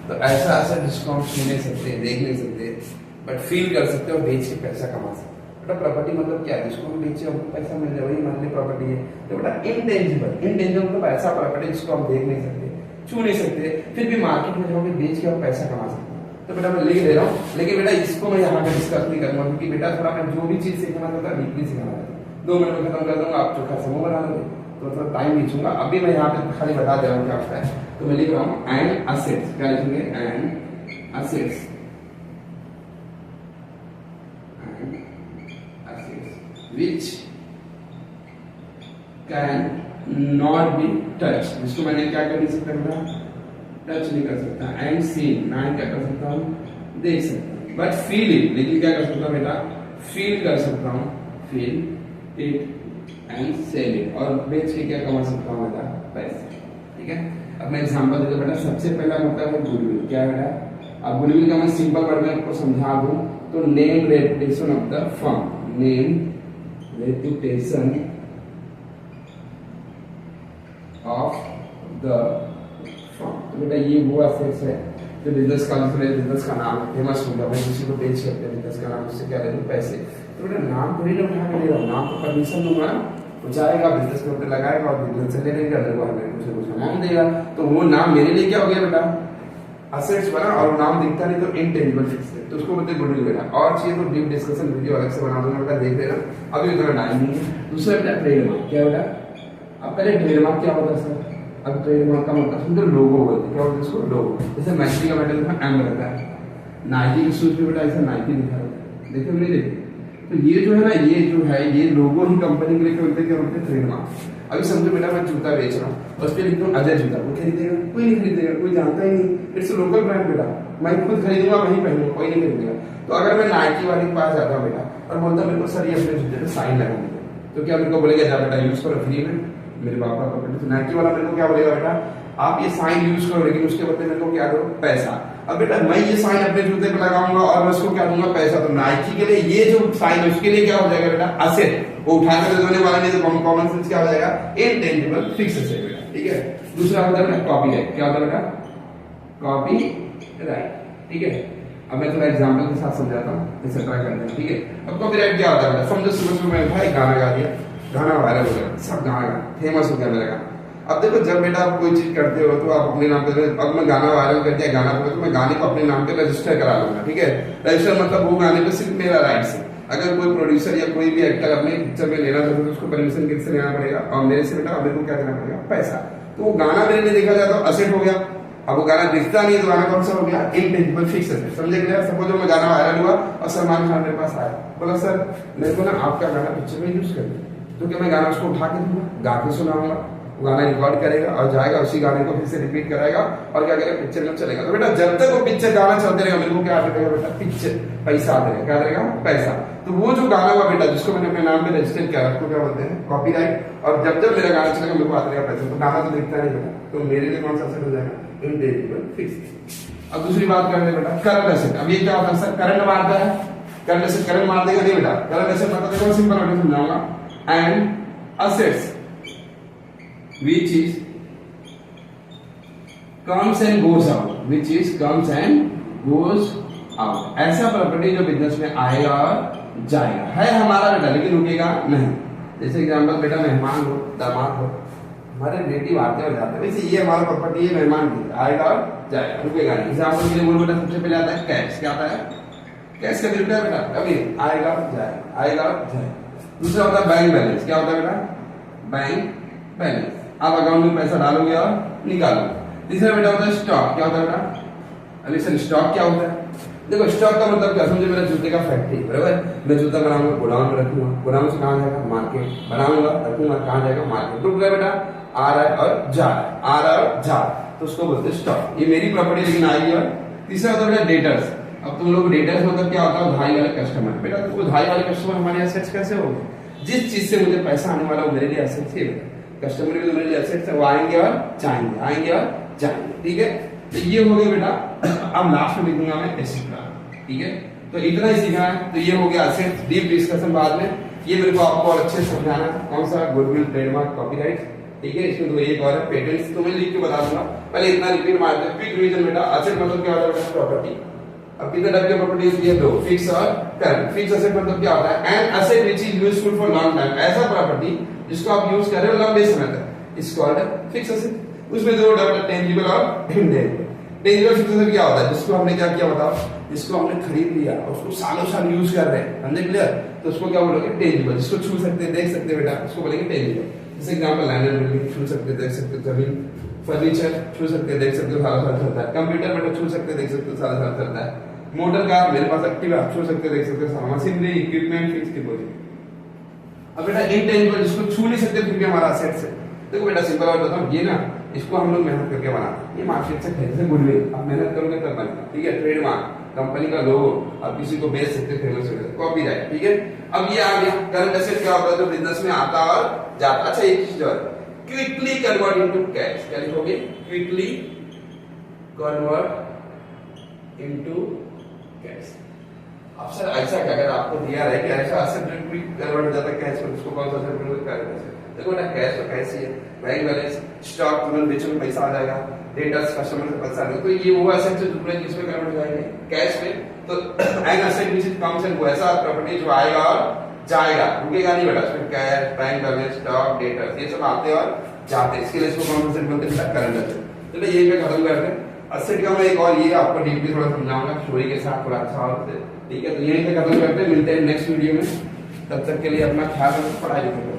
तो ऐसा ऐसा डिस्काउंट छू नहीं सकते, देख नहीं सकते, बट फील कर सकते हो, बेच के पैसा कमा सकते हो। बेटा प्रॉपर्टी मतलब क्या है, जिसको हम बेचे हमको पैसा मिल जाए वही मान ली प्रॉपर्टी है। तो बेटा इनटेंजिबल मतलब ऐसा प्रॉपर्टी जिसको हम देख नहीं सकते, छू नहीं सकते, फिर भी मार्केट में जाओगे बेच के हम पैसा कमा सकते हैं। तो बेटा मैं लिख दे रहा हूँ, लेकिन बेटा इसको मैं यहाँ पे डिस्कस नहीं करूंगा, क्योंकि बेटा थोड़ा मैं जो भी चीज सीखना चाहता हूँ डीपली सिखाना चाहता हूँ। 2 मिनट में खत्म कर दूंगा, आप चोखा समूह बना लोगे, तो थोड़ा टाइम खींचूंगा। अभी मैं यहाँ पे खाली बता दे रहा हूँ क्या होता है। तो मैं लिख रहा हूँ एंड असेट्स, क्या लिखेंगे, and assets, which can not be touched, जिसको मैंने क्या कर नहीं सकता बेटा, टच नहीं कर सकता, एंड सीन ना क्या कर सकता हूँ, देख सकता हूँ, बट फील इट, लेकिन क्या कर सकता हूँ बेटा, फील कर सकता हूँ, feel it and sell it, और बेच के क्या कमा सकता हूँ बेटा, पैसे। ठीक है, अब मैं एग्जांपल देता हूँ बेटा। सबसे पहला मतलब है गुडविल, क्या है बेटा, अब गुडविल का मैं सिंपल वर्ड में आपको समझा दूं तो name reputation of the firm, name reputation of the firm. तो बेटा ये वो असेट्स है जो बिजनेस का बिजनेस का नाम फेमस हो गया, मैं किसी को बेच करते हैं बिजनेस का नाम, उससे क्या ले लूं, पैसे। तो बेटा नाम थोड़ी ना उठा के ले रहा हूं, नाम तो परमिशन दूंगा ना, वो जाएगा बिजनेस के ऊपर लगाएगा और बिजनेस से ले लेगा, मेरे को कुछ अमाउंट देगा, तो वो नाम मेरे लिए क्या हो गया बेटा, असेट्स बना, और नाम दिखता नहीं तो इनटेंजिबल फिक्स है, तो उसको बोलते हैं गुडविल बेटा। और चाहिए तो डीप डिस्कशन वीडियो अलग से बना दूंगा बेटा, देख लेना, अभी उतना टाइम नहीं है। दूसरा बेटा ट्रेडमार्क, क्या बेटा, अब पहले ट्रेडमार्क क्या होता है सर, अब ट्रेडमार्क का मतलब समझो लोगो बोलते हैं, क्या बोलते हैं इसको, लोगो। जैसे मैक्सी का बेटा एम रहता है, नाइकी के शूज पे बेटा ऐसा नाइकी लिखा रहता है, देखो नहीं देखो, तो ये जो है ना, ये जो है ये लोगो ही कंपनी के लिए बोलते हैं, क्या बोलते हैं, ट्रेडमार्क। अभी समझो बेटा मैं जूता बेच रहा हूँ, उस पर लिख दूँ अजय जूता, कोई खरीदेगा, कोई नहीं खरीदेगा, कोई जानता ही नहीं, इट्स लोकल ब्रांड बेटा, मैं खुद खरीदूंगा वहीं पहनूंगा, कोई नहीं खरीदेगा। तो अगर मैं नाइकी वाले के पास जाता हूँ बेटा और बोलता मेरे को सर ये अपने जूते पे साइन लगा दीजिए, तो क्या मेरे को बोलेगा जा बेटा यूज करो फ्री में, मेरे पापा का बेटा। नाइकी वाला मेरे को क्या बोलेगा बेटा, आप ये साइन यूज करो, लेकिन उसके बदले मेरे को क्या दो, पैसा। अब बेटा मैं ये साइन अपने जूते पे लगाऊंगा और मैं उसको क्या दूंगा, पैसा। तो नाइकी के लिए ये जो साइन है उसके लिए क्या हो जाएगा बेटा, असेट, वो उठा कर देने वाला नहीं, तो कॉमन सेंस क्या हो जाएगा, इनटेंजिबल फिक्स असेट बेटा। ठीक है, दूसरा होता है बेटा कॉपीराइट, क्या होता है बेटा, कॉपीराइट। ठीक है, अब मैं थोड़ा एग्जांपल के साथ समझाता हूँ, इसे ट्राई करते हैं। ठीक है, अब कॉपीराइट क्या होता है बेटा, समझो सुबह सुबह मैं भाई गाना गा दिया, गाना वायरल हो गया, सब गाना फेमस हो गया मेरा गाना। अब देखो जब बेटा आप कोई चीज करते हो तो आप अपने नाम पे, अब मैं गाना वायरल कर दिया, गाना तो मैं गाने को अपने नाम पे रजिस्टर करा लूंगा। ठीक है, रजिस्टर मतलब वो गाने पे सिर्फ मेरा राइट्स है। अगर कोई प्रोड्यूसर या कोई भी एक्टर अपने पिक्चर में लेना चाहता है तो उसको परमिशन किससे लेना पड़ेगा, और मेरे से बेटा मेरे को क्या देना पड़ेगा, पैसा। तो वो गाना मेरे लिए देखा जाए तो असेट हो गया। अब वो गाना दिखता नहीं तो गाना कौन सा हो गया, इनटेंजिबल फिक्स असेट। समझे क्या, सपोज मैं गाना वायरल हुआ और सलमान खान मेरे पास आया, बोला सर मेरे को ना आपका गाना पिक्चर में यूज कर, तो क्या मैं गाना उसको उठा के दूंगा, गा के सुनाऊंगा, वो गाना रिकॉर्ड करेगा और जाएगा उसी गाने को फिर से रिपीट कराएगा और क्या करेगा, पिक्चर में चलेगा। तो बेटा जब तक वो पिक्चर गाना चलते रहेगा मेरे को क्या आएगा बेटा, पिक्चर पैसा आ जाएगा, क्या आएगा, पैसा। तो वो जो गाना हुआ बेटा जिसको मैंने अपने नाम पे रजिस्टर किया उसको क्या बोलते हैं, कॉपीराइट। और जब जब मेरा गाना चलेगा मेरे को आता रहेगा पैसा। तो गाना तो दिखता नहीं बेटा, तो मेरे लिए कौन सा असेट हो जाएगा, इनटेंजिबल फिक्स। अब दूसरी बात करते हैं बेटा करंट असेट। अब ये क्या होता है सर, करंट मारता है, करंट असेट करंट मार देगा नहीं बेटा, करंट असेट मतलब देखो सिंपल वर्ड में समझाऊंगा, and assets which is comes and goes out, which is comes and goes out। ऐसा प्रॉपर्टी जो बिजनेस में आएगा और जाएगा, है हमारा बेटा लेकिन रुकेगा नहीं। जैसे एग्जांपल बेटा मेहमान हो, दामाद हो, हमारे रिलेटिव आते और जाते हैं, वैसे ये हमारा प्रॉपर्टी है, मेहमान की आएगा और जाएगा, रुकेगा नहीं। एग्जांपल के लिए बोलो बेटा सबसे पहले आता है कैश, क्या आता है, कैश का रुपया बेटा कभी आएगा और जाएगा, आएगा और जाएगा। दूसरा होता है बैंक बैलेंस, क्या होता है बेटा, बैंक बैलेंस, आप अकाउंट में पैसा डालोगे और निकालोगे। तीसरा बेटा होता है स्टॉक, क्या होता है बेटा, अभी सर स्टॉक क्या होता है, देखो स्टॉक का मतलब क्या, समझो मेरा जूते का फैक्ट्री बराबर, मैं जूता बनाऊंगा गोडाउन में रखूंगा, गोडाउन से कहाँ जाएगा, मार्केट, बनाऊंगा रखूंगा कहाँ जाएगा, मार्केट। रुक गया बेटा, आ रहा है और जा रहा है, आ रहा है और जा रहा है, तो उसको बोलते हैं स्टॉक। ये मेरी प्रॉपर्टी लेकिन आएगी। और तीसरा होता है बेटा डेटर्स। अब तुम लोग डेटर्स मतलब क्या होता है, उधारी वाले कस्टमर। बेटा तो उधारी वाले कस्टमर हमारे एसेट्स कैसे हो गए, जिस चीज से मुझे पैसा आने वाला वो मेरे लिए एसेट्स है, कस्टमर भी मेरे लिए एसेट्स है, वो आएंगे और जाएंगे, आएंगे और जाएंगे। ठीक है, तो ये हो गया बेटा। अब लास्ट में लिखूंगा मैं एसेट। ठीक है, तो इतना ही सीखना है। तो ये हो गया एसेट, डीप डिस्कशन बाद में। ये मेरे को आपको और अच्छे से समझाना है, कौन सा, गुडविल, ट्रेडमार्क, कॉपीराइट। ठीक है, इसमें तो एक और है पेटेंट्स, तो मैं लिख के बता दूंगा। पहले इतना रिपीट मारते हैं। क्विक रिवीजन बेटा, असेट मतलब क्या होता है बेटा? प्रॉपर्टी। अब कितने टाइप की प्रॉपर्टीज दिए? दो, फिक्स और करंट। फिक्स असेट मतलब क्या होता है? An asset which is useful for long time, ऐसा प्रॉपर्टी जिसको आप यूज कर रहे हो लंबे समय तक, इज कॉल्ड फिक्स असेट। उसमें दो डबल टेंजिबल और इनटेंजिबल। टेंजिबल फिक्स असेट क्या होता है? जिसको हमने क्या किया बताओ? जिसको हमने खरीद लिया, उसको सालों साल यूज कर रहे हैं, समझे? क्लियर? तो उसको क्या बोलोगे? टेंजिबल। जिसको छू सकते हैं, देख सकते हैं बेटा, उसको बोलेंगे टेंजिबल। जैसे एग्जांपल लैंड एंड बिल्डिंग, छू सकते हैं, देख सकते हो। जमीन, फर्नीचर छू सकते हैं, देख सकते हो, सालों साल चलता है। कंप्यूटर बेटा छू सकते हैं, देख सकते हो, सालों साल चलता है। मोटर कार मेरे पास एक्टिवा, छू सकते देख सकते हो। Machinery, equipment, fix deposit. अब बेटा इनटेंजिबल, जिसको छू नहीं सकते फिर भी हमारा असेट्स है। देखो बेटा सिंपल बात बताऊं, ये ना इसको हम लोग मेहनत करके बनाते हैं। ये मार्केट से खरीदते हैं गुडविल, आप मेहनत करोगे तब बनेगा, ठीक है? ट्रेडमार्क, कंपनी का लोगो, आप किसी को बेच सकते, फेमस हो जाए, कॉपीराइट, ठीक है? अब ये आ गया करंट असेट। क्या होता है? जो बिजनेस में आता और जाता। अच्छा एक चीज और, क्विकली कन्वर्ट इनटू कैश। क्या लिखोगे? Quickly convert into cash. अब सर ऐसा क्या? अगर आपको दिया है कि ऐसा असेट क्विक कन्वर्ट हो जाता है कैश में, उसको कौन सा असेट बोलते हैं? Current asset. देखो ना, कैश तो कैश ही है, बैंक बैलेंस, स्टॉक तुरंत बेचो में पैसा आ जाएगा, डेटर्स कस्टमर से पैसा आ जाएगा, तो ये वो असेट जो तुरंत किसमें कन्वर्ट हो जाएंगे? कैश में। तो an asset which is comes and go, ऐसा प्रॉपर्टी जो आएगा और जाएगा, रुकेगा नहीं बेटा। उसमें cash, bank balance, stock, debtors, ये सब आते और जाते, इसके लिए इसको कौन सा असेट बोलते हैं? Current asset. चलो यही पे खत्म करते हैं। असेट का मैं एक और ये आपको डीपली थोड़ा समझाऊंगा स्टोरी के साथ, थोड़ा अच्छा और, ठीक है? तो यही पे खत्म करते हैं, मिलते हैं नेक्स्ट वीडियो में। तब तक के लिए अपना ख्याल रखो, पढ़ाई लिखो।